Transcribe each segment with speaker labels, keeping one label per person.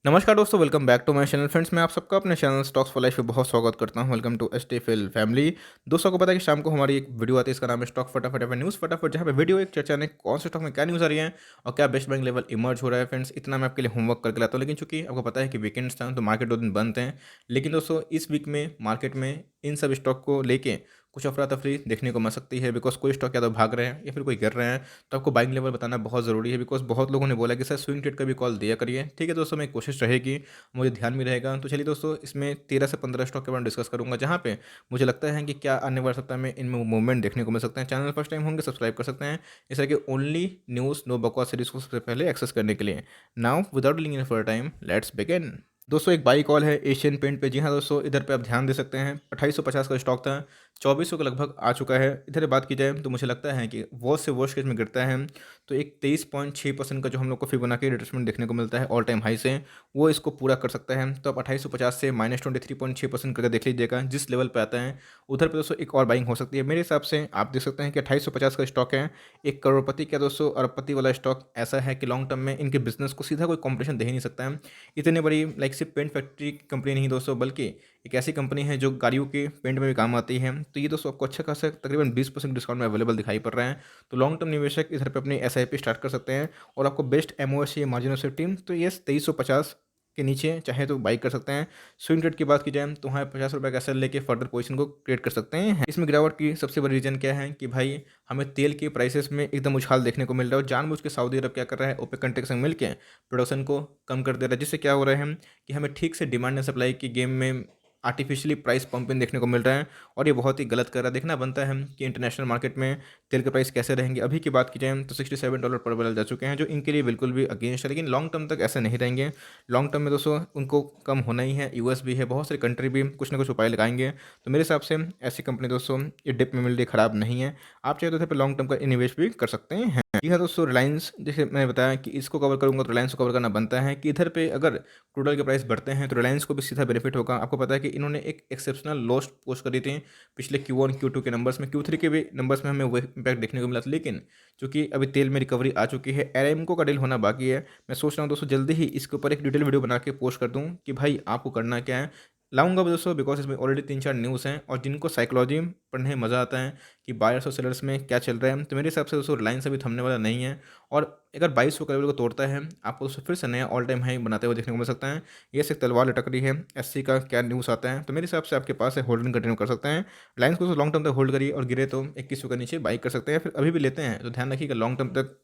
Speaker 1: नमस्कार दोस्तों, welcome back to my channel. Friends, मैं आप सबका अपने चैनल स्टॉक्स फॉर लाइफ पे बहुत स्वागत करता हूं। Welcome to STFL family. दोस्तों को पता है कि शाम को हमारी एक वीडियो आती है, इसका नाम है स्टॉक फटाफट या फिर न्यूज़ फटाफट, जहां पे वीडियो एक चर्चा ने कौन से स्टॉक में क्या न्यूज़ आ रही है और क्या बेस्ट बाइंग लेवल इमर्ज हो रहा है। फ्रेंड्स, इतना मैं आपके लिए होमवर्क करके लाता हूँ, लेकिन चूंकि आपको पता है कि वीकेंड्स था तो मार्केट 2 दिन बंद हैं। लेकिन दोस्तों, इस वीक में मार्केट में इन सब स्टॉक को लेके कुछ अफरा तफरी देखने को मिल सकती है। बिकॉज कोई स्टॉक या तो भाग रहे हैं या फिर कोई गिर रहे हैं, तो आपको बाइंग लेवल बताना बहुत ज़रूरी है। बिकॉज बहुत लोगों ने बोला कि सर स्विंग ट्रेड का भी कॉल दिया करिए। ठीक है दोस्तों, मेरी कोशिश रहेगी, मुझे ध्यान में रहेगा। तो चलिए दोस्तों, इसमें 13 से 15 स्टॉक के बारे में डिस्कस करूंगा, जहाँ पे मुझे लगता है कि क्या आने वाले सप्ताह में इनमें मूवमेंट देखने को मिल सकते हैं। चैनल फर्स्ट टाइम होंगे, सब्सक्राइब कर सकते हैं इस तरह के ओनली न्यूज़ नो बकवास सीरीज को सबसे पहले एक्सेस करने के लिए। नाउ विदाउट लिंग in for time, let's begin. दोस्तों, एक बाई कॉल है एशियन पेंट पे। जी हाँ दोस्तों, इधर पे आप ध्यान दे सकते हैं। 2850 का स्टॉक था, 2400 के लगभग आ चुका है। इधर बात की जाए तो मुझे लगता है कि वर्स्ट से वर्स्ट केस में गिरता है तो एक 23.6% का जो हम लोग को फिबोनाची रिट्रेसमेंट देखने को मिलता है ऑल टाइम हाई से, वो इसको पूरा कर सकता है। तो आप 2850 से -23.6% करके देख लीजिएगा। जिस लेवल पे आता है उधर पे दोस्तों एक और बाइंग हो सकती है। मेरे हिसाब से आप देख सकते हैं कि 2850 का स्टॉक है। एक करोड़पति का दोस्तों अरबपति वाला स्टॉक ऐसा है कि लॉन्ग टर्म में इनके बिजनेस को सीधा कोई कॉम्पिटिशन दे ही नहीं सकता है। इतनी बड़ी लाइक सिर्फ पेंट फैक्ट्री की कंपनी नहीं दोस्तों, बल्कि एक ऐसी कंपनी है जो गाड़ियों के पेंट में भी काम आती है। तो ये दोस्तों आपको अच्छा खासा तकरीबन 20% डिस्काउंट में अवेलेबल दिखाई पड़ रहा है। तो लॉन्ग टर्म निवेशक इधर पे अपनी एसआईपी स्टार्ट कर सकते हैं। और आपको बेस्ट एमओएस या मार्जिन ऑफ सेफ्टी तो ये 2350 के नीचे चाहे तो बाई कर सकते हैं। स्विंग ट्रेड की बात की जाए तो वहाँ 50 रुपये का एसएल लेके फर्दर पोजीशन को क्रिएट कर सकते हैं। इसमें गिरावट की सबसे बड़ी रीजन क्या है कि भाई हमें तेल के प्राइसेस में एकदम उछाल देखने को मिल रहा है। और जानबूझ के सऊदी अरब क्या कर रहा है, ओपेक कंट्री के संग मिलकर प्रोडक्शन को कम कर दे रहा है, जिससे क्या हो रहा है कि हमें ठीक से डिमांड एंड सप्लाई की गेम में आर्टिफिशियली प्राइस पंपिंग देखने को मिल रहा है। और ये बहुत ही गलत कर रहा है। देखना बनता है कि इंटरनेशनल मार्केट में तेल के प्राइस कैसे रहेंगे। अभी की बात की जाए तो $67 पर बैरल जा चुके हैं, जो इनके लिए बिल्कुल भी अगेंस्ट है। लेकिन लॉन्ग टर्म तक ऐसे नहीं रहेंगे। लॉन्ग टर्म में दोस्तों उनको कम होना ही है। यूएस भी है, बहुत सारी कंट्री भी कुछ ना कुछ उपाय लगाएंगे। तो मेरे हिसाब से ऐसी कंपनी दोस्तों ये डिप में मिल रही खराब नहीं है। आप चाहे तो इधर पर लॉन्ग टर्म का निवेश भी कर सकते हैं। जी हाँ दोस्तों, रिलायंस जैसे मैंने बताया कि इसको कवर करूंगा तो रिलायंस को कवर करना बनता है कि इधर पे अगर क्रूड ऑयल के प्राइस बढ़ते हैं तो रिलायंस को भी सीधा बेनिफिट होगा। आपको पता है कि इन्होंने एक एक्सेप्शनल लॉस पोस्ट करी थी पिछले Q1 Q2 के नंबर्स में। Q3 के भी नंबर्स में हमें वो इम्पैक्ट देखने को मिला था। लेकिन चूंकि अभी तेल में रिकवरी आ चुकी है, एराइमको का डील होना बाकी है। मैं सोच रहा हूँ दोस्तों जल्दी ही इसके ऊपर एक डिटेल वीडियो बना के पोस्ट कर दूँ कि भाई आपको करना क्या है। लाऊंगा भी दोस्तों, बिकॉज इसमें ऑलरेडी 3-4 न्यूज़ हैं और जिनको साइकोलॉजी पढ़ने में मज़ा आता है कि बायर्स और सेलर्स में क्या चल रहा है। तो मेरे हिसाब से दोस्तों रिलायंस अभी थमने वाला नहीं है। और अगर 2200 का लेवल को तोड़ता है, आपको दोस्तों फिर से नया ऑल टाइम हाई बनाते हुए देखने को मिल सकता है। ये से तलवार लटक रही है। एससी का क्या न्यूज़ आता है, तो मेरे हिसाब से आपके पास है, होल्डिंग कंटिन्यू कर सकते हैं। रिलायंस को लॉन्ग टर्म तक होल्ड करिए और गिरे तो 2100 के नीचे बाई कर सकते हैं। फिर अभी भी लेते हैं तो ध्यान रखिएगा लॉन्ग टर्म तक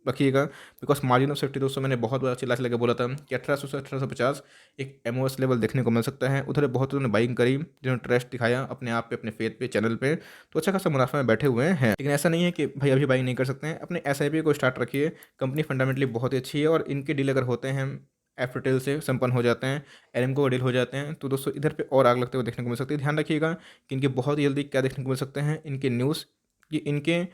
Speaker 1: रखिएगा। बिकॉज मार्जिन ऑफ सेफ्टी दोस्तों मैंने बहुत बड़ा चिल्ला चिल्ला के बोला था कि 1800 से 1850 एक एमओएस लेवल देखने को मिल सकता है। उधर बहुत लोगों ने बाइंग करी, जिन्होंने ट्रस्ट दिखाया अपने आप पे, अपने फेथ पे, चैनल पे, तो अच्छा खासा मुनाफा में बैठे हुए हैं। लेकिन ऐसा नहीं है कि भाई अभी बाइंग नहीं कर सकते हैं। अपने एसआईपी को स्टार्ट रखिए। कंपनी फंडामेंटली बहुत ही अच्छी है और इनके डील अगर होते हैं एफटेल से संपन्न हो जाते हैं, एरेमको डील हो जाते हैं, तो दोस्तों इधर पे और आग लगते हुए देखने को मिल सकती है। ध्यान रखिएगा कि इनके बहुत ही जल्दी क्या देखने को मिल सकते हैं, इनके न्यूज़ कि इनके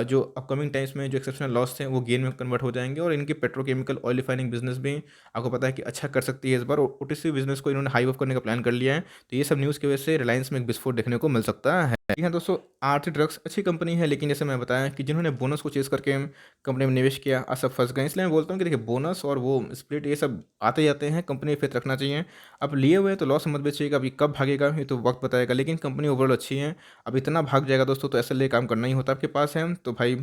Speaker 1: जो अपकमिंग टाइम्स में जो एक्सेप्शनल लॉस थे वो गेन में कन्वर्ट हो जाएंगे। और इनके पेट्रोकेमिकल ऑयल रिफाइनिंग बिजनेस भी आपको पता है कि अच्छा कर सकती है इस बार। और ओटीसी बिजनेस को इन्होंने हाई ऑफ करने का प्लान कर लिया है। तो ये सब न्यूज़ की वजह से रिलायंस में एक विस्फोट देखने को मिल सकता है। जी हाँ दोस्तों, आरती ड्रग्स अच्छी कंपनी है, लेकिन जैसे मैं बताया कि जिन्होंने बोनस को चेस करके कंपनी में निवेश किया आज सब फंस गए। इसलिए मैं बोलता हूँ कि देखिए बोनस और वो स्प्लिट ये सब आते जाते हैं, कंपनी फेथ रखना चाहिए। अब लिए हुए हैं तो लॉस मत बेचिएगा। अभी कब भागेगा ये तो वक्त बताएगा, लेकिन कंपनी ओवरऑल अच्छी है। अब इतना भाग जाएगा दोस्तों तो ऐसे लिए काम करना ही होता है। आपके पास है तो भाई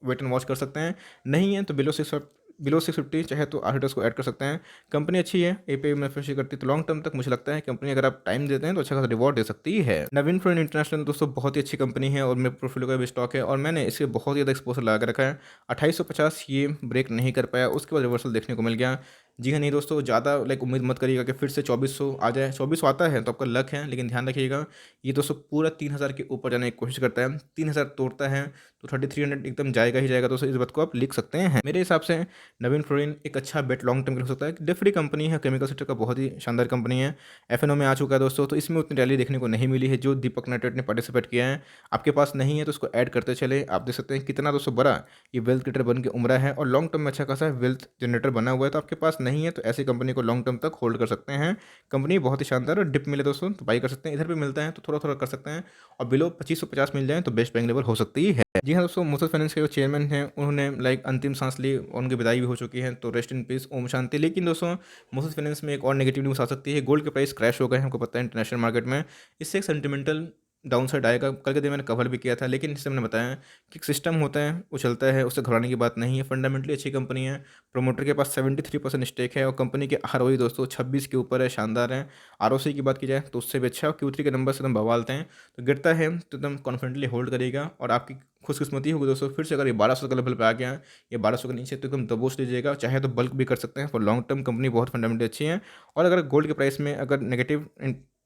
Speaker 1: वेट एंड वॉच कर सकते हैं। नहीं है तो बिलो 650 चाहे तो आर्टिटर्स को ऐड कर सकते हैं। कंपनी अच्छी है, एपीआई मैन्युफैक्चर करती है, तो लॉन्ग टर्म तक मुझे लगता है कंपनी अगर आप टाइम देते हैं तो अच्छा खासा रिवॉर्ड दे सकती है। नवीन फ्लोरिन इंटरनेशनल दोस्तों बहुत ही अच्छी कंपनी है और मेरे पोर्टफोलियो का भी स्टॉक है और मैंने इसके बहुत ज़्यादा एक्सपोजर लगा के रखा है। 2850 ये ब्रेक नहीं कर पाया, उसके बाद रिवर्सल देखने को मिल गया। जी हाँ, नहीं दोस्तों ज़्यादा लाइक उम्मीद मत करिएगा कि फिर से 2400 आ जाए। 2400 आता है तो आपका लक है, लेकिन ध्यान रखिएगा ये दोस्तों पूरा 3000 के ऊपर जाने की कोशिश करता है। 3000 तोड़ता है तो 3300 एकदम जाएगा ही जाएगा। दोस्तों इस बात को आप लिख सकते हैं। मेरे हिसाब से नवीन फ्लोरिन एक अच्छा बेट लॉन्ग टर्म के लिए हो सकता है। डिफरी कंपनी है, केमिकल सेक्टर का बहुत ही शानदार कंपनी है। एफएनओ में आ चुका है दोस्तों, तो इसमें उतनी रैली देखने को नहीं मिली है जो दीपक नाइट्रेट ने पार्टिसिपेट किया है। आपके पास नहीं है तो उसको ऐड करते चले। आप देख सकते हैं कितना दोस्तों बड़ा ये वेल्थ क्रिएटर बन के उमरा है और लॉन्ग टर्म में अच्छा खासा वेल्थ जनरेटर बना हुआ है। तो आपके पास नहीं है तो ऐसी कंपनी को लॉन्ग टर्म तक होल्ड कर सकते हैं। कंपनी बहुत ही शानदार, और डिप मिले दोस्तों तो बाई कर सकते हैं, इधर भी मिलता है तो थोड़ा थोड़ा कर सकते हैं, और बिलो 2550 मिल जाए तो बेस्ट बाइंग लेवल हो सकती है। जी हाँ दोस्तों, मुथूट फाइनेंस के जो चेयरमैन हैं उन्होंने अंतिम सांस ली, उनकी विदाई भी हो चुकी है, तो rest in peace, Om Shanti. लेकिन दोस्तों मुथूट फाइनेंस में एक और नेगेटिव न्यूज़ आ सकती है। गोल्ड के प्राइस क्रैश हो गए हैं, हमको पता है इंटरनेशनल मार्केट में। इससे एक सेंटिमेंटल डाउन साइड आएगा। कल के दिन मैंने कवर भी किया था, लेकिन जैसे मैंने बताया कि एक सिस्टम होता है वो चलता है, उससे घबराने की बात नहीं है। फंडामेंटली अच्छी कंपनी है, प्रोमोटर के पास 73% स्टेक है, और कंपनी के आरओई दोस्तों 26 के ऊपर है, शानदार है। आरओसी की बात की जाए तो उससे भी अच्छा, और Q3 के नंबर से एकदम बवालते हैं। तो गिरता है तो एकदम कॉन्फिडेंटली होल्ड करेगा, और आपकी खुशकिस्मती होगी दोस्तों, फिर से अगर ये 1200 के लेवल पे आ गया या 1200 के नीचे तो एकदम दबोच लीजिएगा। चाहे तो बल्क भी कर सकते हैं, फॉर लॉन्ग टर्म कंपनी बहुत फंडामेंटली अच्छी है। और अगर गोल्ड के प्राइस में अगर नेगेटिव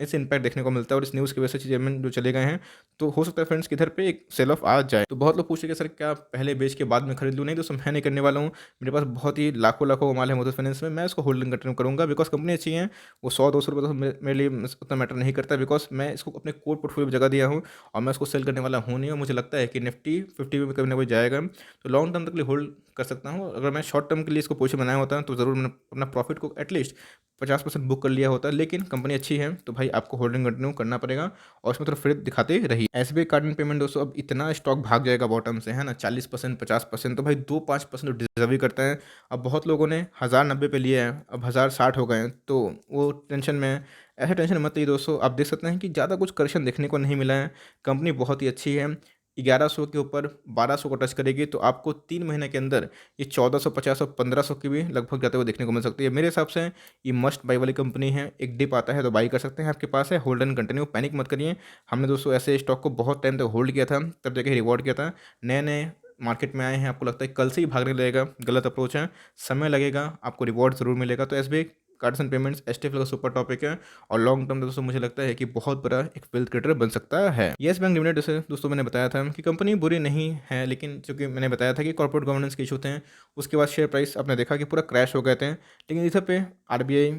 Speaker 1: ऐसे इंपैक्ट देखने को मिलता है और इस न्यूज़ की वजह से चीज़ें में जो चले गए हैं, तो हो सकता है फ्रेंड्स कि इधर पे एक सेल ऑफ आ जाए। तो बहुत लोग पूछे कि सर क्या पहले बेच के बाद में खरीद लूँ? नहीं दोस्तों, मैं नहीं करने वाला हूँ। मेरे पास बहुत ही लाखों लाखों माल है मुथूट फाइनेंस में, मैं इसको होल्डिंग कंटिन्यू करूँगा, बिकॉज कंपनी अच्छी है। वो 100-200 रुपये तो मेरे लिए उतना मैटर नहीं करता, बिकॉज मैं इसको अपने कोर पोर्टफोलियो में जगह दिया हूँ, और मैं इसको सेल करने वाला हूँ नहीं। और मुझे लगता है कि निफ्टी 50 में कभी ना कभी जाएगा, तो लॉन्ग टर्म तक के लिए होल्ड कर सकता हूँ। अगर मैं शॉर्ट टर्म के लिए इसको पोजीशन बनाया होता है तो ज़रूर मैंने अपना प्रॉफिट को एटलीस्ट 50% बुक कर लिया होता है। लेकिन कंपनी अच्छी है तो भाई आपको होल्डिंग कंटिन्यू करना पड़ेगा, और उसमें थोड़ा फ्री दिखाते रहिए। एसबीआई कार्ड एंड पेमेंट दोस्तों, अब इतना स्टॉक भाग जाएगा बॉटम से, है ना, 40% 50%, तो भाई 2-5% तो डिजर्व ही करता है। अब बहुत लोगों ने 1090 पे लिए हैं, अब 1060 हो गए हैं, तो वो टेंशन में है। ऐसे टेंशन मत लीजिए दोस्तों, आप देख सकते हैं कि ज़्यादा कुछ करेक्शन देखने को नहीं मिला है। कंपनी बहुत ही अच्छी है, 1100 के ऊपर 1200 को टच करेगी तो आपको 3 महीने के अंदर ये 1450 और 1500 की भी लगभग जाते हुए देखने को मिल सकती है। मेरे हिसाब से ये मस्ट बाई वाली कंपनी है। एक डिप आता है तो बाई कर सकते हैं, आपके पास है, होल्ड एंड कंटिन्यू, पैनिक मत करिए। हमने दोस्तों ऐसे स्टॉक को बहुत टाइम तक होल्ड किया था, तब जाके रिवॉर्ड किया था। नए नए मार्केट में आए हैं, आपको लगता है कल से ही भागने लगेगा, गलत अप्रोच है। समय लगेगा, आपको रिवॉर्ड ज़रूर मिलेगा। तो SBI cards and payments STF का सुपर टॉपिक है, और लॉन्ग टर्म में दोस्तों मुझे लगता है कि बहुत बड़ा एक वेल्थ क्रिएटर बन सकता है। येस बैंक लिमिटेड जैसे दोस्तों मैंने बताया था कि कंपनी बुरी नहीं है, लेकिन चूंकि मैंने बताया था कि कॉर्पोरेट गवर्नेंस के इशू थे, उसके बाद शेयर प्राइस आपने देखा कि पूरा क्रैश हो गए थे। लेकिन इधर पे आरबीआई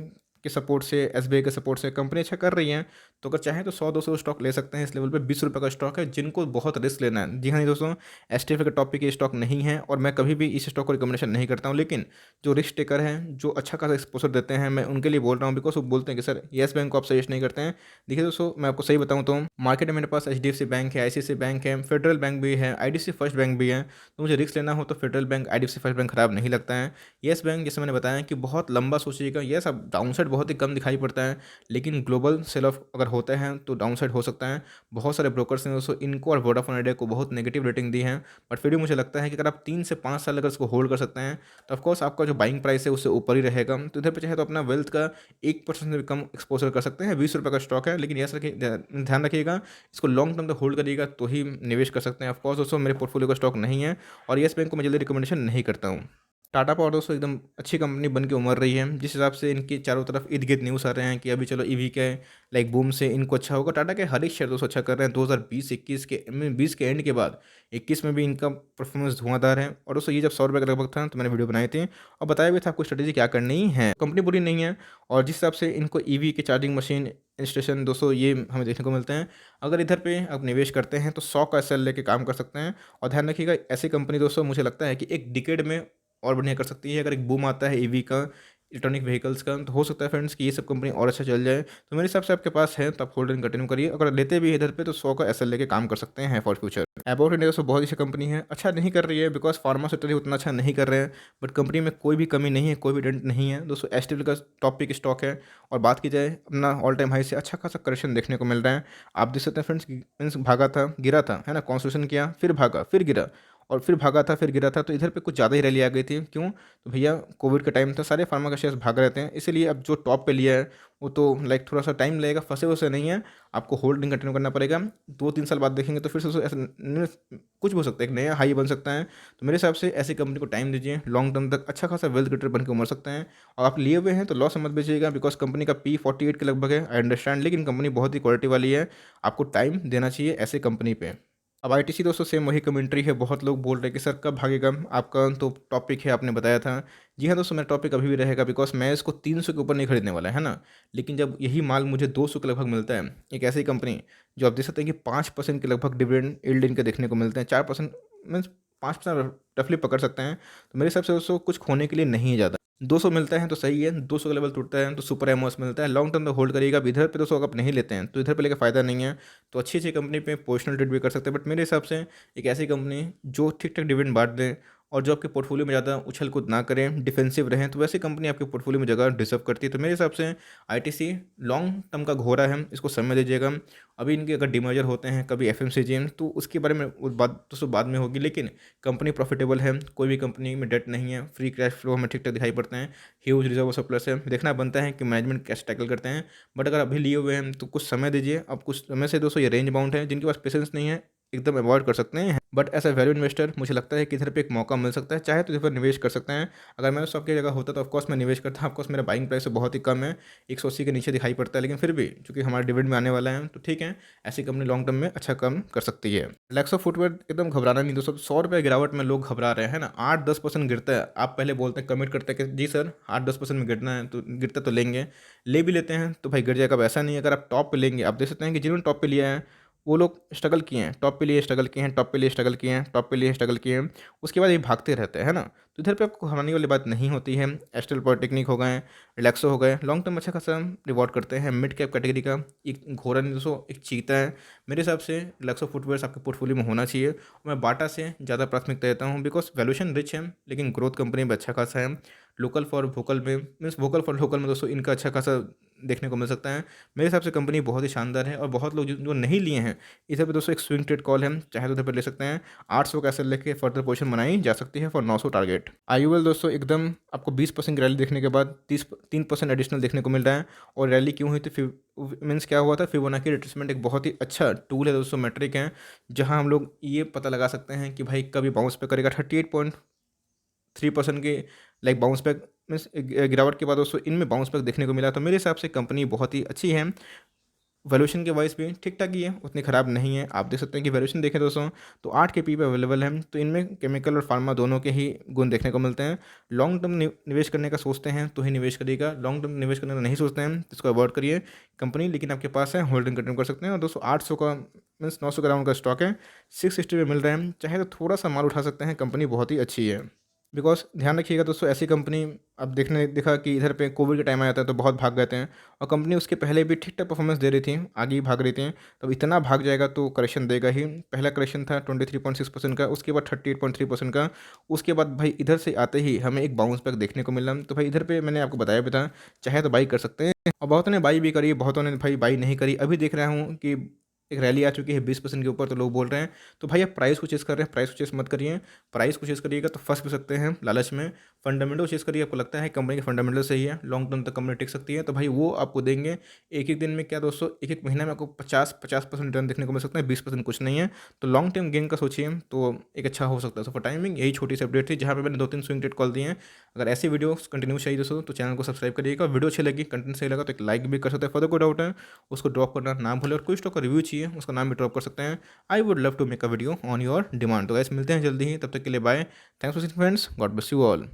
Speaker 1: के सपोर्ट से, एसबीआई के सपोर्ट से कंपनी अच्छा कर रही है। तो अगर चाहें तो 100-200 स्टॉक ले सकते हैं। इस लेवल पे 20 रुपये का स्टॉक है, जिनको बहुत रिस्क लेना है। जी हाँ दोस्तों, एसटीएफ के टॉपिक ये स्टॉक नहीं है, और मैं कभी भी इस स्टॉक को रिकमेंडेशन नहीं करता हूँ। लेकिन जो रिस्क टेकर हैं, जो अच्छा खासा एक्सपोजर देते हैं, मैं उनके लिए बोल रहा हूँ, बिकॉज वो बोलते हैं कि सर येस बैंक को आप सजेस्ट नहीं करते हैं। देखिए दोस्तों, मैं आपको सही बताऊँ तो मार्केट में मेरे पास एचडीएफसी बैंक है, आईसीआईसीआई बैंक है, फेडरल बैंक भी है, आईडीसी फर्स्ट बैंक भी है। तो मुझे रिस्क लेना हो तो federal bank, IDC first bank खराब नहीं लगता है। येस बैंक जैसे मैंने बताया कि बहुत लंबा सोचिएगा, येस अब डाउनसाइड बहुत ही कम दिखाई पड़ता है, लेकिन ग्लोबल सेल ऑफ अगर होता है तो डाउनसाइड हो सकता है। बहुत सारे ब्रोकर्स ने दोस्तों इनको और वोडाफोन आइडिया को बहुत नेगेटिव रेटिंग दी है, बट फिर भी मुझे लगता है कि अगर आप 3 से 5 साल अगर इसको होल्ड कर सकते हैं तो ऑफकोर्स आपका जो बाइंग प्राइस है उससे ऊपर ही रहेगा। तो इधर पे चाहे तो अपना वेल्थ का 1% से भी कम एक्सपोजर कर सकते हैं। 20 रुपये का स्टॉक है, लेकिन यह ध्यान रखिएगा, इसको लॉन्ग टर्म तक होल्ड करिएगा तो ही निवेश कर सकते हैं। ऑफकोर्स दोस्तों मेरे पोर्टफोलियो का स्टॉक नहीं है, और येस बैंक को मैं जल्दी रिकमेंडेशन नहीं करता हूँ। टाटा पावर दोस्तों एकदम अच्छी कंपनी बन के उमर रही है। जिस हिसाब से इनकी चारों तरफ इर्द गिर्द न्यूज़ आ रहे हैं कि अभी चलो ईवी के बूम से इनको अच्छा होगा। टाटा के हर एक शेयर दोस्तों अच्छा कर रहे हैं। 2020-21 के 20 के एंड के बाद 21 में भी इनका परफॉर्मेंस धुआंधार है। और दोस्तों ये जब 100 रुपये का लगभग था तो मैंने वीडियो बनाई थी और बताया भी था आपको स्ट्रेटेजी क्या करनी है। कंपनी बुरी नहीं है, और जिस हिसाब से इनको ईवी के चार्जिंग मशीन इंस्टेशन दोस्तों ये हमें देखने को मिलते हैं। अगर इधर पे आप निवेश करते हैं तो 100 का एसएल लेके काम कर सकते हैं। और ध्यान रखिएगा, ऐसी कंपनी दोस्तों मुझे लगता है कि एक डिकेड में और बढ़िया कर सकती है। अगर एक बूम आता है ईवी का, इलेक्ट्रॉनिक व्हीकल्स का, तो हो सकता है फ्रेंड्स कि ये सब कंपनी और अच्छा चल जाए। तो मेरे हिसाब से आपके पास है तो आप होल्ड एंड कंटिन्यू करिए। अगर लेते भी हैं इधर पे तो 100 का एसएल लेके काम कर सकते हैं फॉर फ्यूचर। अबाउट इंडिया दोस्तों बहुत अच्छी कंपनी है, अच्छा नहीं कर रही है बिकॉज फार्मास्यूटिकल उतना अच्छा नहीं कर रहे हैं, बट कंपनी में कोई भी कमी नहीं है, कोई भी डेंट नहीं है दोस्तों। एसटीएल का टॉप पिक स्टॉक है, और बात की जाए अपना ऑल टाइम हाई से अच्छा खासा करेक्शन देखने को मिल रहा है। आप देख सकते हैं फ्रेंड्स, मीन्स भागा था, गिरा था, है ना, कॉन्स्टिट्यूशन किया, फिर भागा, फिर गिरा, और फिर भागा था, फिर गिरा था। तो इधर पे कुछ ज़्यादा ही रैली आ गई थी। क्यों? तो भैया कोविड का टाइम था, सारे फार्मा का शेयर्स भाग रहे थे, इसीलिए अब जो टॉप पे लिया है वो तो थोड़ा सा टाइम लगेगा, फंसे वसे नहीं है, आपको होल्डिंग कंटिन्यू करना पड़ेगा। 2-3 साल बाद देखेंगे तो फिर से ऐसा कुछ भी हो सकता है, एक नया हाई बन सकता है। तो मेरे हिसाब से ऐसी कंपनी को टाइम दीजिए, लॉन्ग टर्म तक अच्छा खासा वेल्थ क्रिएटर बन के उमर सकते हैं। और आप लिए हुए हैं तो लॉस मत बेचिएगा, बिकॉज कंपनी का P48 के लगभग है, आई अंडरस्टैंड, लेकिन कंपनी बहुत ही क्वालिटी वाली है, आपको टाइम देना चाहिए ऐसे कंपनी पे। अब आईटीसी दोस्तों सेम वही कमेंट्री है। बहुत लोग बोल रहे हैं कि सर कब भागेगा, आपका तो टॉपिक है, आपने बताया था। जी हाँ दोस्तों, मेरा टॉपिक अभी भी रहेगा, बिकॉज मैं इसको 300 के ऊपर नहीं खरीदने वाला, है ना। लेकिन जब यही माल मुझे 200 के लगभग मिलता है, एक ऐसी कंपनी जो आप देख सकते हैं कि 5% के लगभग डिविडेंड यील्ड इनके देखने को मिलते हैं, 4% मीन्स 5% रफली पकड़ सकते हैं, तो मेरे हिसाब से दोस्तों कुछ खोने के लिए नहीं है ज़्यादा। 200 मिलता है तो सही है, 200 का लेवल टूटता है तो सुपर एमओएस मिलता है, लॉन्ग टर्म तक होल्ड करिएगा। अब इधर पे दोस्तों अगर आप नहीं लेते हैं तो इधर पे लेकर फ़ायदा नहीं है। तो अच्छी अच्छी कंपनी पे पोजिशनल ट्रेड भी कर सकते हैं, बट मेरे हिसाब से एक ऐसी कंपनी जो ठीक ठाक डिविडेंड बांट दें और जो आपके पोर्टफोलियो में ज़्यादा उछल कूद ना करें, डिफेंसिव रहें, तो वैसी कंपनी आपके पोर्टफोलियो में जगह डिजर्व करती है। तो मेरे हिसाब से आईटीसी लॉन्ग टर्म का घोड़ा है, इसको समय दीजिएगा। अभी इनके अगर डीमर्जर होते हैं कभी एफएमसीजी तो उसके बारे में वो बात तो सब बाद में होगी, लेकिन कंपनी प्रॉफिटेबल है, कोई भी कंपनी में डेट नहीं है, फ्री कैश फ्लो हमें ठीक ठाक दिखाई पड़ते हैं, ह्यूज रिजर्व सरप्लस है। देखना बनता है कि मैनेजमेंट कैसे टैकल करते हैं, बट अगर अभी लिए हुए हैं तो कुछ समय दीजिए। अब कुछ समय से दोस्तों ये रेंज बाउंड है, जिनके पास पेशेंस नहीं है एकदम अवॉइड कर सकते हैं, but as a value investor मुझे लगता है कि इधर पे एक मौका मिल सकता है, चाहे तो इधर पर निवेश कर सकते हैं। अगर मैं सबकी जगह होता तो ऑफकोर्स मैं निवेश करता। ऑफकोर्स मेरा बाइंग प्राइस बहुत ही कम है, 180 के नीचे दिखाई पड़ता है, लेकिन फिर भी चूंकि हमारा डिविडेंड में आने वाला है तो ठीक है, ऐसी कंपनी लॉन्ग टर्म में अच्छा काम कर सकती है। रिलैक्सो फुटवेयर एकदम घबराना नहीं दोस्तों, 100 रुपये गिरावट में लोग घबरा रहे हैं ना, 8-10% गिरता है, आप पहले बोलते हैं कमिट करते हैं कि जी सर 8-10% में गिरना है तो गिरता तो लेंगे, ले भी लेते हैं तो भाई गिर जाएगा। अब ऐसा नहीं है, अगर आप टॉप पे लेंगे, आप देख सकते हैं कि जिन्होंने टॉप पे लिया है वो लोग स्ट्रगल किए हैं, टॉप पे लिए स्ट्रगल किए हैं, टॉप पे लिए स्ट्रगल किए हैं, टॉप पे लिए स्ट्रगल किए हैं, उसके बाद ये भागते रहते हैं, है ना। तो इधर पे आपको घबराने वाली बात नहीं होती है। एस्ट्रल पॉलिटेक्निक हो गए, रिलैक्सो हो गए, लॉन्ग टर्म अच्छा खासा रिवॉर्ड करते हैं। मिड कैप कैटेगरी का एक घोड़ा नहीं दोस्तों, एक चीता है। मेरे हिसाब से रिलैक्सो फुटवेयर्स आपके पोर्टफोलियो में होना चाहिए। मैं बाटा से ज़्यादा प्राथमिकता देता हूँ, बिकॉज वैल्यूएशन रिच है, लेकिन ग्रोथ कंपनी में अच्छा खासा है। लोकल फॉर वोकल में मीन्स वोकल फॉर लोकल में दोस्तों इनका अच्छा खासा देखने को मिल सकता है। मेरे हिसाब से कंपनी बहुत ही शानदार है, और बहुत लोग जो नहीं लिए हैं इधर पे दोस्तों एक स्विंग ट्रेड कॉल है, चाहे तो उधर पर ले सकते हैं। 800 का एसएल लेके फर्दर पोजीशन बनाई जा सकती है फॉर 900 टारगेट। आईयूएल दोस्तों एकदम आपको 20% की रैली देखने के बाद 3% एडिशनल देखने को मिल रहा है। और रैली क्यों हुई थी, मीन्स क्या हुआ था, फिबोनाची रिट्रेसमेंट एक बहुत ही अच्छा टूल है दोस्तों, मैट्रिक है, जहां हम लोग ये पता लगा सकते हैं कि भाई कभी बाउंस पे करेगा। 38.3% की लाइक बाउंस बैक मीन्स गिरावट के बाद दोस्तों इनमें बाउंस बैक देखने को मिला। तो मेरे हिसाब से कंपनी बहुत ही अच्छी है, वैल्यूएशन के वाइज भी ठीक ठाक ही है, उतनी ख़राब नहीं है। आप देख सकते हैं कि वैल्यूएशन देखें दोस्तों तो 8 के पी पे अवेलेबल है, तो इनमें केमिकल और फार्मा दोनों के ही गुण देखने को मिलते हैं। लॉन्ग टर्म निवेश करने का सोचते हैं तो ही निवेश करिएगा, लॉन्ग टर्म निवेश करने का नहीं सोचते हैं तो इसको अवॉइड करिए। कंपनी लेकिन आपके पास है, होल्डिंग कंटिन्यू कर सकते हैं। और दोस्तों 800 का मीन्स 900 ग्राम का स्टॉक है, 660 में मिल रहा है, चाहे तो थोड़ा सा माल उठा सकते हैं, कंपनी बहुत ही अच्छी है। बिकॉज ध्यान रखिएगा दोस्तों, ऐसी कंपनी अब देखा कि इधर पे कोविड के टाइम आ जाता है तो बहुत भाग गए थे, और कंपनी उसके पहले भी ठीक ठाक परफॉर्मेंस दे रही थी, आगे ही भाग रही थी। तो इतना भाग जाएगा तो करेक्शन देगा ही। पहला करेक्शन था 23.6% का, उसके बाद 38.3% का, उसके बाद भाई इधर से आते ही हमें एक बाउंस बैक देखने को मिला। तो भाई इधर पे मैंने आपको बताया भी था, चाहे तो बाई कर सकते हैं, और बहुतों ने बाई भी करी, बहुतों ने भाई बाई नहीं करी। अभी देख रहा हूँ कि एक रैली आ चुकी है 20% के ऊपर, तो लोग बोल रहे हैं। तो भाई आप प्राइस को चेस कर रहे हैं, प्राइस को चेस मत करिए। प्राइस को चेस करिएगा तो फंस भी सकते हैं लालच में। फंडामेंटल चेस करिए, आपको लगता है कंपनी के फंडामेंटल सही है, लॉन्ग टर्म तक कंपनी टिक सकती है, तो भाई वो आपको देंगे। एक एक दिन में क्या दोस्तों, एक एक महीने में आपको 50% रिटर्न देखने को मिल सकता है, 20% कुछ नहीं है। तो लॉन्ग टर्म गेन का सोचिए तो एक अच्छा हो सकता है। सो फॉर टाइमिंग यही छोटी सी अपडेट थी, जहाँ पे मैंने 2-3 स्विंग ट्रेड कॉल दिए हैं। अगर ऐसी वीडियो कंटिन्यू चाहिए दोस्तों तो चैनल को सब्सक्राइब करिएगा। वीडियो अच्छी लगी, कंटेंट सही लगा तो एक लाइक भी कर सकते हैं। फर्दर कोई डाउट है उसको ड्रॉप करना ना भूलें, और कोई स्टॉक का रिव्यू चाहिए उसका नाम भी ड्रॉप कर सकते हैं। I would love to make a video on your demand. तो गाइस मिलते हैं जल्दी ही, तब तक के लिए bye. Thanks for seeing friends, God bless you all.